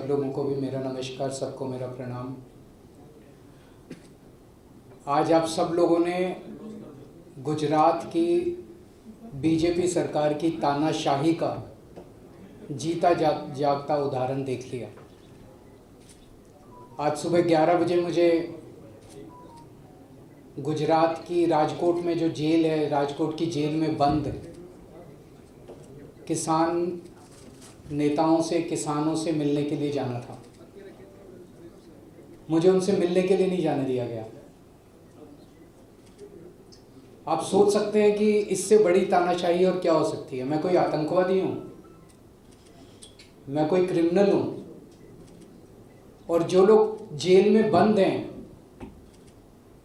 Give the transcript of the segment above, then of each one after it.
सब लोगों को भी मेरा नमस्कार, सबको मेरा प्रणाम। आज आप सब लोगों ने गुजरात की बीजेपी सरकार की तानाशाही का जीता जागता उदाहरण देख लिया। आज सुबह 11 बजे मुझे गुजरात की राजकोट में जो जेल है, राजकोट की जेल में बंद किसान नेताओं से, किसानों से मिलने के लिए जाना था। मुझे उनसे मिलने के लिए नहीं जाने दिया गया। आप सोच सकते हैं कि इससे बड़ी तानाशाही और क्या हो सकती है। मैं कोई आतंकवादी हूं? मैं कोई क्रिमिनल हूं? और जो लोग जेल में बंद हैं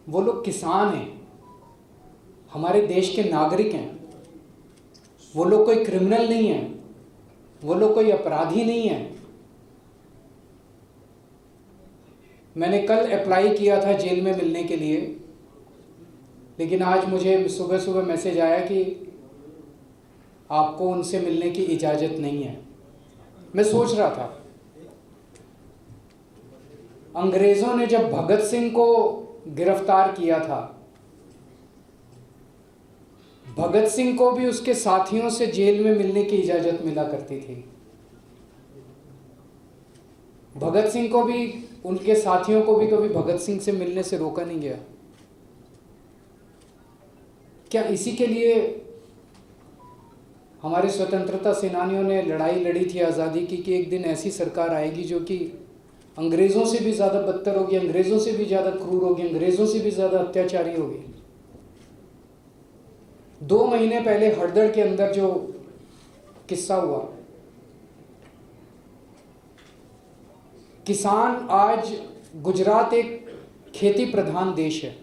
वो लोग किसान हैं, हमारे देश के नागरिक हैं। वो लोग कोई क्रिमिनल नहीं है, वो लोग कोई अपराधी नहीं है। मैंने कल अप्लाई किया था जेल में मिलने के लिए, लेकिन आज मुझे सुबह सुबह मैसेज आया कि आपको उनसे मिलने की इजाज़त नहीं है। मैं सोच रहा था, अंग्रेज़ों ने जब भगत सिंह को गिरफ्तार किया था, भगत सिंह को भी उसके साथियों से जेल में मिलने की इजाज़त मिला करती थी। भगत सिंह को भी, उनके साथियों को भी कभी भगत सिंह से मिलने से रोका नहीं गया। क्या इसी के लिए हमारे स्वतंत्रता सेनानियों ने लड़ाई लड़ी थी आज़ादी की कि एक दिन ऐसी सरकार आएगी जो कि अंग्रेज़ों से भी ज़्यादा बदतर होगी, अंग्रेज़ों से भी ज़्यादा क्रूर होगी, अंग्रेज़ों से भी ज़्यादा अत्याचारी होगी। 2 महीने पहले हरदड़ के अंदर जो किस्सा हुआ, किसान, आज गुजरात एक खेती प्रधान देश है।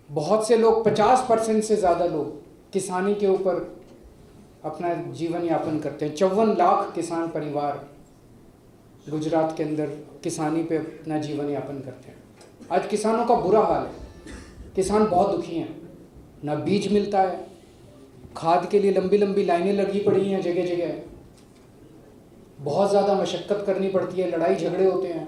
बहुत से लोग, 50% से ज़्यादा लोग किसानी के ऊपर अपना जीवन यापन करते हैं। 54 लाख किसान परिवार गुजरात के अंदर किसानी पे अपना जीवन यापन करते हैं। आज किसानों का बुरा हाल है, किसान बहुत दुखी हैं। ना बीज मिलता है, खाद के लिए लंबी लंबी लाइनें लगी पड़ी हैं जगह जगह, बहुत ज़्यादा मशक्क़त करनी पड़ती है, लड़ाई झगड़े होते हैं।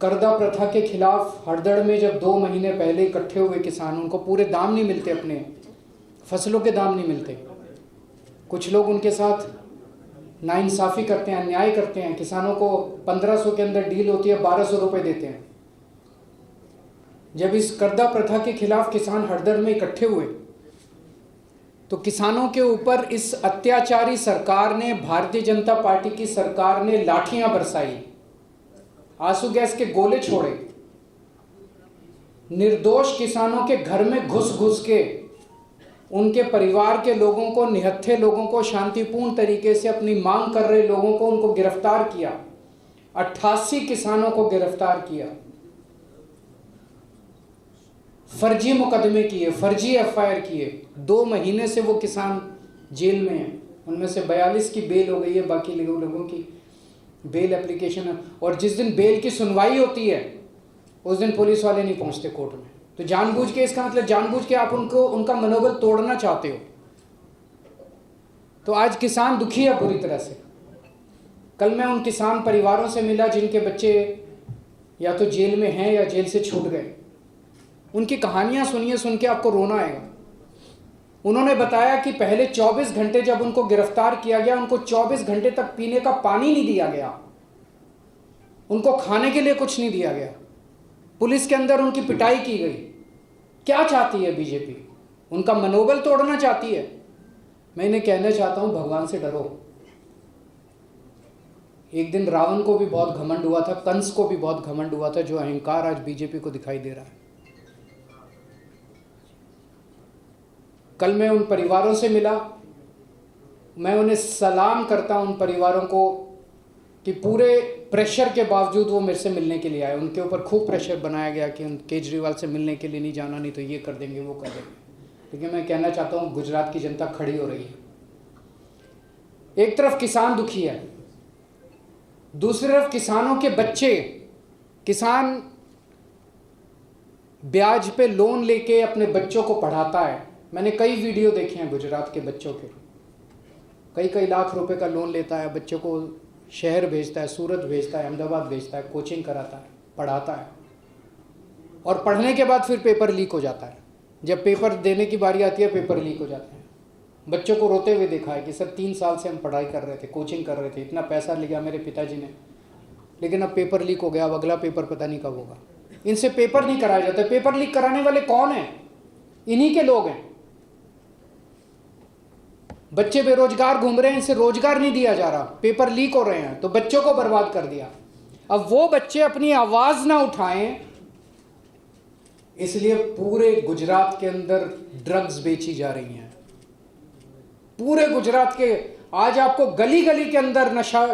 कर्जा प्रथा के खिलाफ हरदड़ में जब 2 महीने पहले इकट्ठे हुए किसान, उनको पूरे दाम नहीं मिलते, अपने फसलों के दाम नहीं मिलते। कुछ लोग उनके साथ नाइंसाफ़ी करते हैं, अन्याय करते हैं। किसानों को 1500 के अंदर डील होती है, 1200 रुपये देते हैं। जब इस कर्जा प्रथा के खिलाफ किसान हरदड़ में इकट्ठे हुए तो किसानों के ऊपर इस अत्याचारी सरकार ने, भारतीय जनता पार्टी की सरकार ने लाठियां बरसाई, आंसू गैस के गोले छोड़े, निर्दोष किसानों के घर में घुस घुस के उनके परिवार के लोगों को, निहत्थे लोगों को, शांतिपूर्ण तरीके से अपनी मांग कर रहे लोगों को उनको गिरफ्तार किया। 88 किसानों को गिरफ्तार किया, फर्जी मुकदमे किए, फर्जी एफआईआर किए। 2 महीने से वो किसान जेल में हैं। उनमें से 42 की बेल हो गई है, बाकी लोगों की बेल एप्लीकेशन है। और जिस दिन बेल की सुनवाई होती है उस दिन पुलिस वाले नहीं पहुंचते कोर्ट में। तो जानबूझ के, इसका मतलब जानबूझ के आप उनका मनोबल तोड़ना चाहते हो। तो आज किसान दुखी है बुरी तरह से। कल मैं उन किसान परिवारों से मिला जिनके बच्चे या तो जेल में हैं या जेल से छूट गए। उनकी कहानियां सुनिए, सुन के आपको रोना आएगा। उन्होंने बताया कि पहले 24 घंटे जब उनको गिरफ्तार किया गया, उनको 24 घंटे तक पीने का पानी नहीं दिया गया, उनको खाने के लिए कुछ नहीं दिया गया, पुलिस के अंदर उनकी पिटाई की गई। क्या चाहती है बीजेपी? उनका मनोबल तोड़ना चाहती है। मैं इन्हें कहना चाहता हूं, भगवान से डरो। एक दिन रावण को भी बहुत घमंड हुआ था, कंस को भी बहुत घमंड हुआ था, जो अहंकार आज बीजेपी को दिखाई दे रहा है। कल मैं उन परिवारों से मिला, मैं उन्हें सलाम करता हूं, उन परिवारों को, कि पूरे प्रेशर के बावजूद वो मेरे से मिलने के लिए आए। उनके ऊपर खूब प्रेशर बनाया गया कि उन केजरीवाल से मिलने के लिए नहीं जाना, नहीं तो ये कर देंगे, वो कर देंगे। लेकिन मैं कहना चाहता हूं, गुजरात की जनता खड़ी हो रही है। एक तरफ किसान दुखी है, दूसरी तरफ किसानों के बच्चे, किसान ब्याज पे लोन लेके अपने बच्चों को पढ़ाता है। मैंने कई वीडियो देखे हैं गुजरात के बच्चों के। कई कई लाख रुपए का लोन लेता है, बच्चों को शहर भेजता है, सूरत भेजता है, अहमदाबाद भेजता है, कोचिंग कराता है, पढ़ाता है, और पढ़ने के बाद फिर पेपर लीक हो जाता है। जब पेपर देने की बारी आती है पेपर लीक हो जाते हैं। बच्चों को रोते हुए देखा है कि सर 3 साल से हम पढ़ाई कर रहे थे, कोचिंग कर रहे थे, इतना पैसा लिया मेरे पिताजी ने, लेकिन अब पेपर लीक हो गया, अब अगला पेपर पता नहीं कब होगा। इनसे पेपर नहीं कराया जाता। पेपर लीक कराने वाले कौन हैं? इन्हीं के लोग हैं। बच्चे बेरोजगार घूम रहे हैं, इनसे रोजगार नहीं दिया जा रहा, पेपर लीक हो रहे हैं, तो बच्चों को बर्बाद कर दिया। अब वो बच्चे अपनी आवाज ना उठाएं, इसलिए पूरे गुजरात के अंदर ड्रग्स बेची जा रही हैं। पूरे गुजरात के आज आपको गली गली के अंदर नशा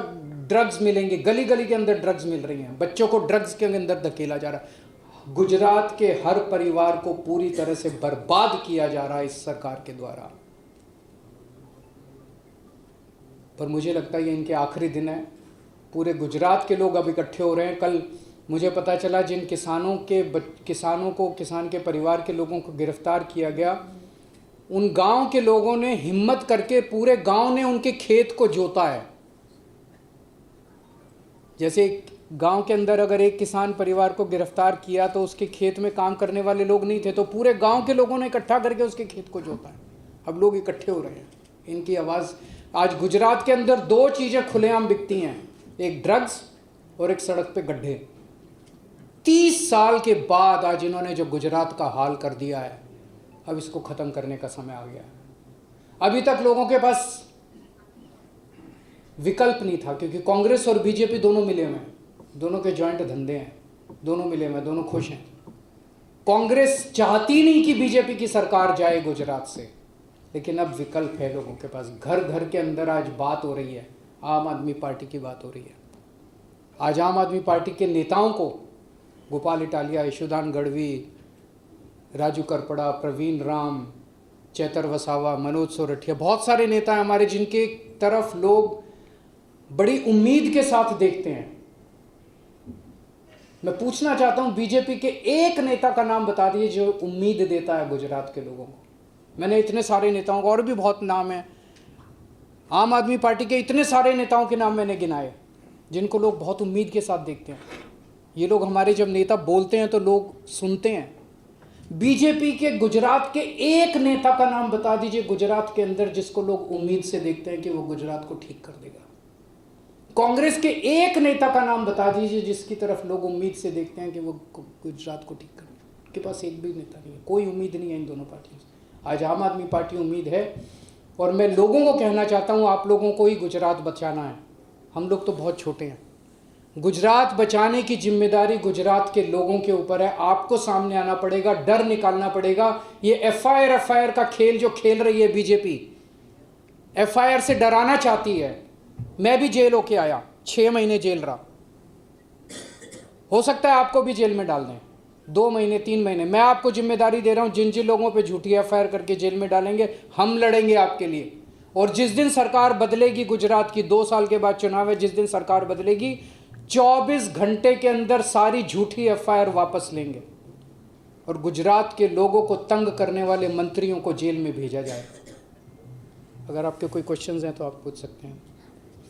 ड्रग्स मिलेंगे, गली गली के अंदर ड्रग्स मिल रही हैं, बच्चों को ड्रग्स के अंदर धकेला जा रहा है। गुजरात के हर परिवार को पूरी तरह से बर्बाद किया जा रहा है इस सरकार के द्वारा। पर मुझे लगता है ये इनके आखिरी दिन है। पूरे गुजरात के लोग अब इकट्ठे हो रहे हैं। कल मुझे पता चला जिन किसानों को, किसान के परिवार के लोगों को गिरफ्तार किया गया, उन गांव के लोगों ने हिम्मत करके, पूरे गांव ने उनके खेत को जोता है। जैसे गांव के अंदर अगर एक किसान परिवार को गिरफ्तार किया तो उसके खेत में काम करने वाले लोग नहीं थे, तो पूरे गांव के लोगों ने इकट्ठा करके उसके खेत को जोता है। अब लोग इकट्ठे हो रहे हैं, इनकी आवाज़। आज गुजरात के अंदर 2 चीज़ें खुलेआम बिकती हैं, एक ड्रग्स और एक सड़क पे गड्ढे। 30 साल के बाद आज इन्होंने जो गुजरात का हाल कर दिया है, अब इसको ख़त्म करने का समय आ गया है। अभी तक लोगों के पास विकल्प नहीं था, क्योंकि कांग्रेस और बीजेपी दोनों मिले हुए हैं, दोनों के जॉइंट धंधे हैं, दोनों मिले हुए हैं, दोनों खुश हैं। कांग्रेस चाहती नहीं कि बीजेपी की सरकार जाए गुजरात से, लेकिन अब विकल्प है लोगों के पास। घर घर के अंदर आज बात हो रही है, आम आदमी पार्टी की बात हो रही है। आज आम आदमी पार्टी के नेताओं को, गोपाल इटालिया, यशोदान गढ़वी, राजू करपड़ा, प्रवीण राम, चैतर वसावा, मनोज सोरठिया, बहुत सारे नेता हैं हमारे जिनके तरफ लोग बड़ी उम्मीद के साथ देखते हैं। मैं पूछना चाहता हूं, बीजेपी के एक नेता का नाम बता दीजिए जो उम्मीद देता है गुजरात के लोगों को। मैंने इतने सारे नेताओं को, और भी बहुत नाम है, आम आदमी पार्टी के इतने सारे नेताओं के नाम मैंने गिनाए जिनको लोग बहुत उम्मीद के साथ देखते हैं। ये लोग हमारे जब नेता बोलते हैं तो लोग सुनते हैं। बीजेपी के गुजरात के एक नेता का नाम बता दीजिए गुजरात के अंदर जिसको लोग उम्मीद से देखते हैं कि वो गुजरात को ठीक कर देगा। कांग्रेस के एक नेता का नाम बता दीजिए जिसकी तरफ लोग उम्मीद से देखते हैं कि वो गुजरात को ठीक कर देगा। उनके पास एक भी नेता नहीं है, कोई उम्मीद नहीं है इन दोनों पार्टियों से। आज आम आदमी पार्टी उम्मीद है, और मैं लोगों को कहना चाहता हूँ, आप लोगों को ही गुजरात बचाना है। हम लोग तो बहुत छोटे हैं। गुजरात बचाने की जिम्मेदारी गुजरात के लोगों के ऊपर है। आपको सामने आना पड़ेगा, डर निकालना पड़ेगा। ये एफआईआर का खेल जो खेल रही है बीजेपी, एफआईआर से डराना चाहती है। मैं भी जेल होके आया, 6 महीने जेल रहा, हो सकता है आपको भी जेल में डाल दें, 2 महीने 3 महीने। मैं आपको जिम्मेदारी दे रहा हूं, जिन जिन लोगों पे झूठी एफआईआर करके जेल में डालेंगे, हम लड़ेंगे आपके लिए। और जिस दिन सरकार बदलेगी गुजरात की, 2 साल के बाद चुनाव है, जिस दिन सरकार बदलेगी, 24 घंटे के अंदर सारी झूठी एफआईआर वापस लेंगे और गुजरात के लोगों को तंग करने वाले मंत्रियों को जेल में भेजा जाएगा। अगर आपके कोई क्वेश्चंस हैं तो आप पूछ सकते हैं।